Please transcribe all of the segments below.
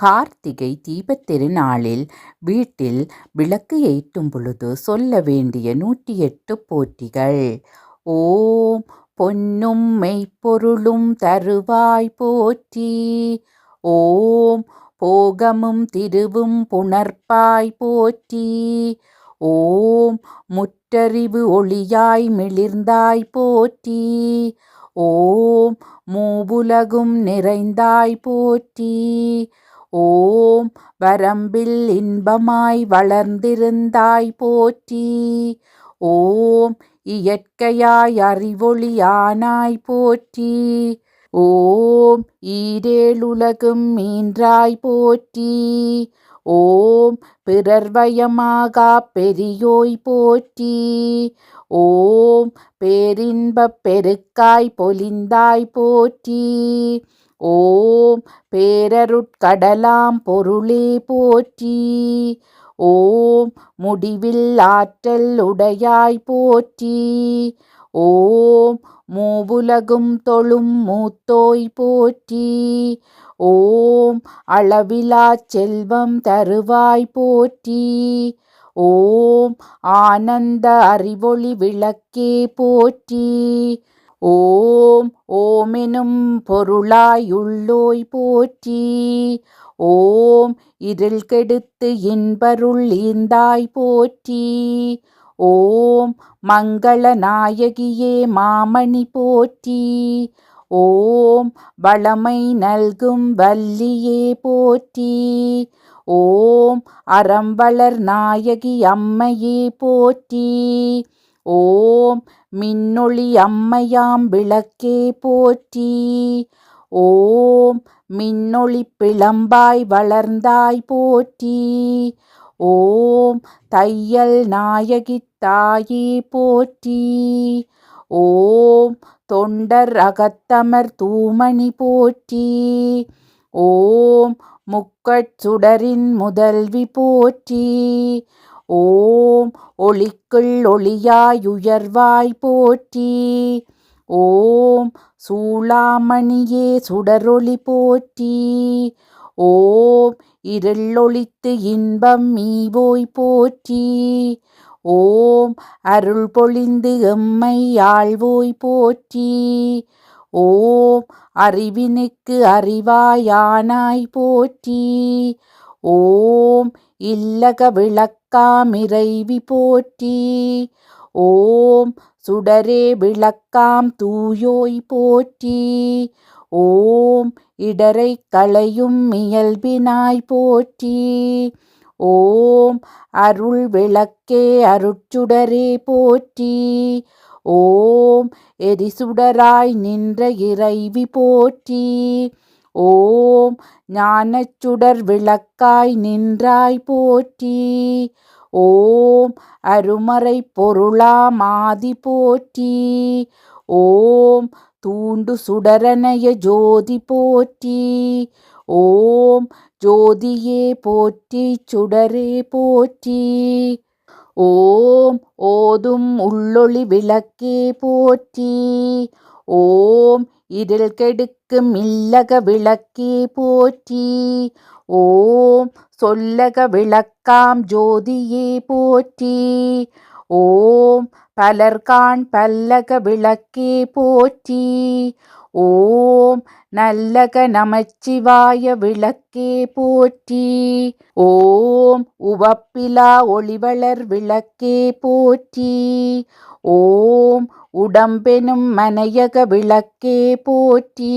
கார்த்திகை தீபத் திருநாளில் வீட்டில் விளக்கு ஏற்றும் பொழுது சொல்ல வேண்டிய 108 போற்றிகள். ஓம் பொன்னும் மெய்ப்பொருளும் தருவாய் போற்றி. ஓம் போகமும் திருவும் புணர்ப்பாய் போற்றி. ஓம் முற்றறிவு ஒளியாய் மிளிர்ந்தாய் போற்றி. ஓம் மூவுலகும் நிறைந்தாய் போற்றி. ஓம் வரம்பில் இன்பமாய் வளர்ந்திருந்தாய் போற்றி. ஓம் இயற்கையாய் அறிவொளியானாய் போற்றி. ஓம் ஈரேழுலகும் ஈன்றாய் போற்றி. ஓம் பிறர்வயமாகா பெரியோய் போற்றி. ஓம் பேரின்பப் பெருக்காய் பொலிந்தாய் போற்றி. ஓம் பேரருட்கடலாம் பொருளே போற்றி. ஓம் முடிவில் ஆற்றல் உடையாய் போற்றி. ஓம் மூவுலகும் தொழும் மூத்தோய் போற்றி. ஓம் அளவிலாச் செல்வம் தருவாய் போற்றி. ஓம் ஆனந்த அறிவொளி விளக்கே போற்றி. ஓம் ஓமெனும் பொருளாய் உள்ளோய் போற்றி. ஓம் இருள் கெடுத்து இன்பருள் ஈந்தாய் போற்றி. ஓம் மங்கள நாயகியே மாமணி போற்றி. ஓம் வளமை நல்கும் வல்லியே போற்றி. ஓம் அறம்வளர் நாயகி அம்மையே போற்றி. ஓம் மின்னொளி அம்மையாம் விளக்கே போற்றி. ஓம் மின்னொளி பிளம்பாய் வளர்ந்தாய் போற்றி. ஓம் தையல் நாயகி தாயே போற்றி. ஓம் தொண்டர் அகத்தமர் தூமணி போற்றி. ஓம் முக்கட்சுடரின் முதல்வி போற்றி. ஓம் ஒளிக்குள் ஒளியாயுயர்வாய் போற்றி. ஓம் சூளாமணியே சுடரொளி போற்றி. ஓம் இருளொளித்து இன்பம் ஈவோய் போற்றி. ஓம் அருள் பொழிந்து எம்மை ஆள்வோய் போற்றி. ஓம் அறிவினுக்கு அறிவாயானாய் போற்றி. ஓம் இல்லக விளக்காம் இறைவி போற்றி. ஓம் சுடரே விளக்காம் தூயோய் போற்றி. ஓம் இடரை களையும் இயல்பினாய் போற்றி. ஓம் அருள் விளக்கே அருட்சுடரே போற்றி. ஓம் எரிசுடராய் நின்ற இறைவி போற்றி. ஓம் ஞானச்சுடர் விளக்காய் நின்றாய் போற்றி. ஓம் அருமறை பொருளாம் ஆதி போற்றி. ஓம் தூண்டு சுடரனைய ஜோதி போற்றி. ஓம் ஜோதியே போற்றி சுடரே போற்றி. ஓம் ஓதும் உள்ளொளி விளக்கே போற்றி. ஓம் இருள் கெடுக்கும் இல்லக விளக்கே போற்றி. ஓம் சொல்லக விளக்காம் ஜோதியே போற்றி. ஓம் பலர்காண் பல்லக விளக்கே போற்றி. ஓம் நல்லக நமச்சிவாய விளக்கே போற்றி. ஓம் உவப்பிலா ஒளிவளர் விளக்கே போற்றி. ஓம் உடம்பெனும் மனையக விளக்கே போற்றி.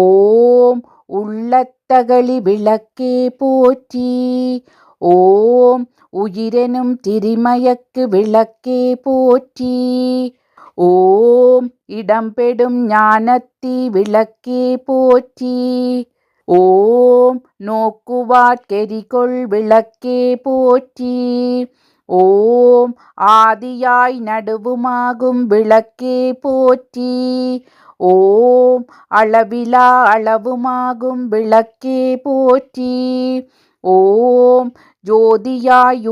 ஓம் உள்ளத்தகளி விளக்கே போற்றி. ஓம் உயிரெனும் திரிமயக்கு விளக்கே போற்றி. ஓம் இடம்பெடும் ஞானத்தி விளக்கே போற்றி. ஓம் நோக்குவார்க்கெரிகொள் விளக்கே போற்றி. ஓம் ஆதியாய் நடுவுமாகும் விளக்கே போற்றி. ஓம் அளவிலா அளவுமாகும் விளக்கே போற்றி. ஓம் ஜோதியாயுணர்வுமாகும்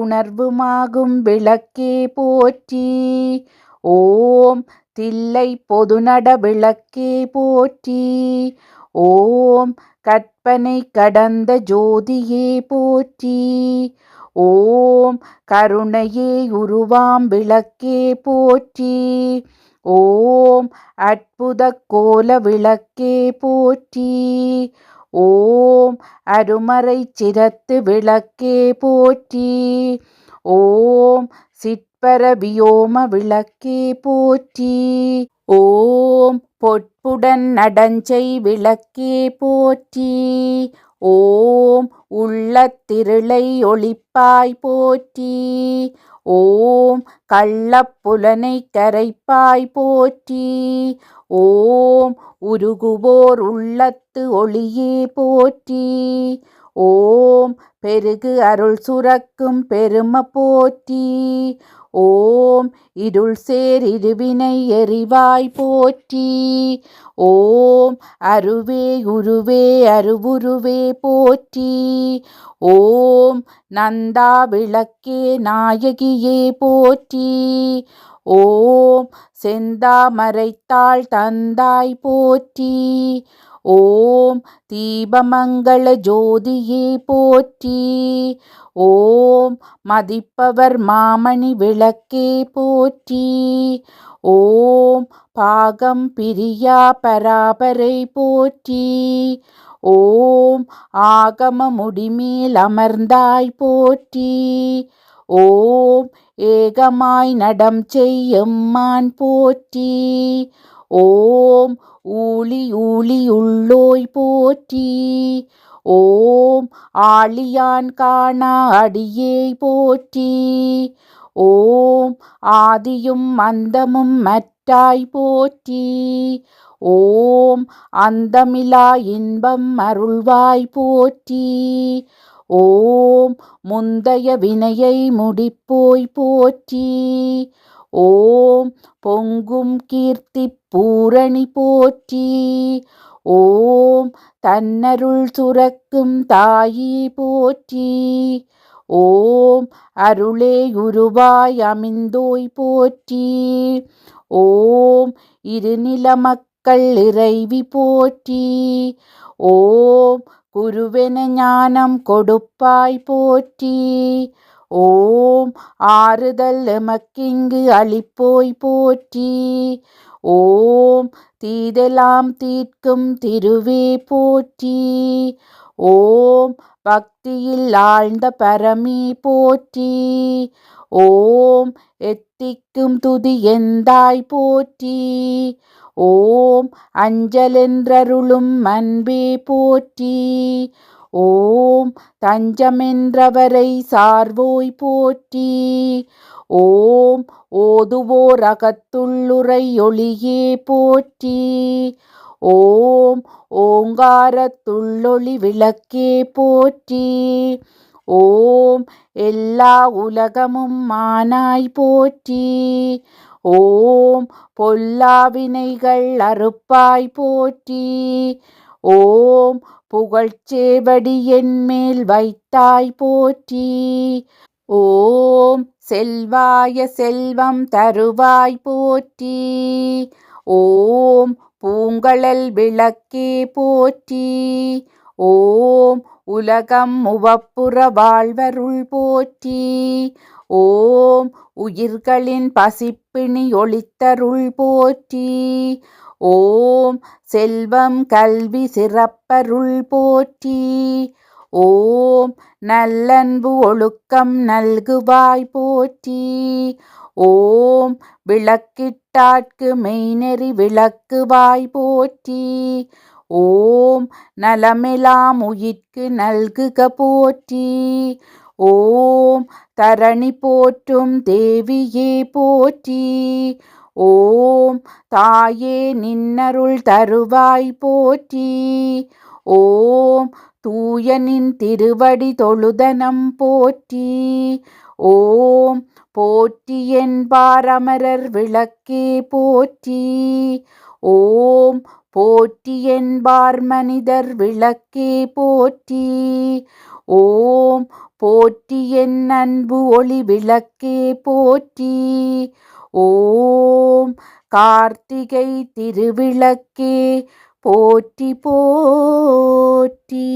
விளக்கே போற்றி. ஓம் தில்லை பொதுநட விளக்கே போற்றி. ஓம் கற்பனை கடந்த ஜோதியே போற்றி. ஓம் கருணையே உருவாம் விளக்கே போற்றி. ஓம் அற்புத கோல விளக்கே போற்றி. ஓம் அருமறை சிரத்து விளக்கே போற்றி. ஓம் சிற்பர வியோம விளக்கே போற்றி. ஓம் பொற்புடன் நடஞ்சை விளக்கே போற்றி. ஓம் உள்ளத்திருளை ஒளிப்பாய் போற்றி. ஓம் கள்ளப்புலனை கரைப்பாய் போற்றி. ஓம் உருகுவோர் உள்ளத்து ஒளியே போற்றி. ஓம் பெருகு அருள் சுரக்கும் பெரும போற்றி. ஓம் இருள் சேர் இருவினை எரிவாய் போற்றி. ஓம் அருவே உருவே அருவுருவே போற்றி. ஓம் நந்தா விளக்கே நாயகியே போற்றி. ஓம் செந்தாமரைத்தாள் தந்தாய் போற்றி. ஓம் தீபமங்கள ஜோதியே போற்றி. ஓம் மதிப்பவர் மாமணி விளக்கே போற்றி. ஓம் பாகம் பிரியா பராபரை போற்றி. ஓம் ஆகம முடிமேல் அமர்ந்தாய் போற்றி. ஓம் ஏகமாய் நடம் செய்யம்மான் போற்றி. ஓம் ஊழி ஊழி உள்ளோய் போற்றி. ஓம் ஆழியான் காணா அடியே போற்றி. ஓம் ஆதியும் அந்தமும் மற்றாய் போற்றி. ஓம் அந்தமிலா இன்பம் அருள்வாய் போற்றி. ஓம் முந்தைய வினையை முடிப்போய் போற்றி. ஓம் பொங்கும் கீர்த்தி பூரணி போற்றி. ஓம் தன்னருள் சுரக்கும் தாயி போற்றி. ஓம் அருளே உருவாய் அமிழ்ந்தோய் போற்றி. ஓம் இருநில மக்கள் இறைவி போற்றி. ஓம் குருவென ஞானம் கொடுப்பாய் போற்றி. ஓம் ஆறுதல் எமக்கிங்கு அளிப்போய் போற்றி. ஓம் தீதெல்லாம் தீர்க்கும் திருவே போற்றி. ஓம் பக்தியில் ஆழ்ந்த பரமி போற்றி. ஓம் எத்திக்கும் துதி எந்தாய் போற்றி. ஓம் அஞ்சலென்றருளும் அன்பே போற்றி. ஓம் தஞ்சமென்றவரை சார்வோய் போற்றி. ஓம் ஓதுவோர் அகத்துள்ளுரை ஒளியே போற்றி. ஓம் ஓங்காரத்துள்ளொளி விளக்கே போற்றி. ஓம் எல்லா உலகமும் மானாய் போற்றி. ஓம் பொல்லாவினைகள் அறுப்பாய் போற்றி. ஓம் புகழ்ச்சேவடி என்மேல் வைத்தாய் போற்றி. ஓம் செல்வாய செல்வம் தருவாய் போற்றி. ஓம் பூங்கழல் விளக்கே போற்றி. ஓம் உலகம் உவப்புற வாழ்வருள் போற்றி. ஓம் உயிர்களின் பசிப்பிணி ஒளித்தருள் போற்றி. ஓம் செல்வம் கல்வி சிறப்பருள் போற்றி. ஓம் நல்லன்பு ஒழுக்கம் நல்குவாய் போற்றி. ஓம் விளக்கிட்டாட்கு மெய்நெறி விளக்குவாய் போற்றி. ஓம் நலமெலாம் உயிர்க்கு நல்குக போற்றி. ஓம் தரணி போற்றும் தேவியே போற்றி. ஓம் தாயே நின்னருள் தருவாய் போற்றி. ஓம் தூயனின் திருவடி தொழுதனம் போற்றி. ஓம் போற்றி என்பார் அமரர் விளக்கே போற்றி. ஓம் போற்றி என்பார் மனிதர் விளக்கே போற்றி. ஓம் போற்றி என் அன்பு ஒளி விளக்கே போற்றி. ஓம் கார்த்திகை திருவிளக்கே போற்றி போற்றி.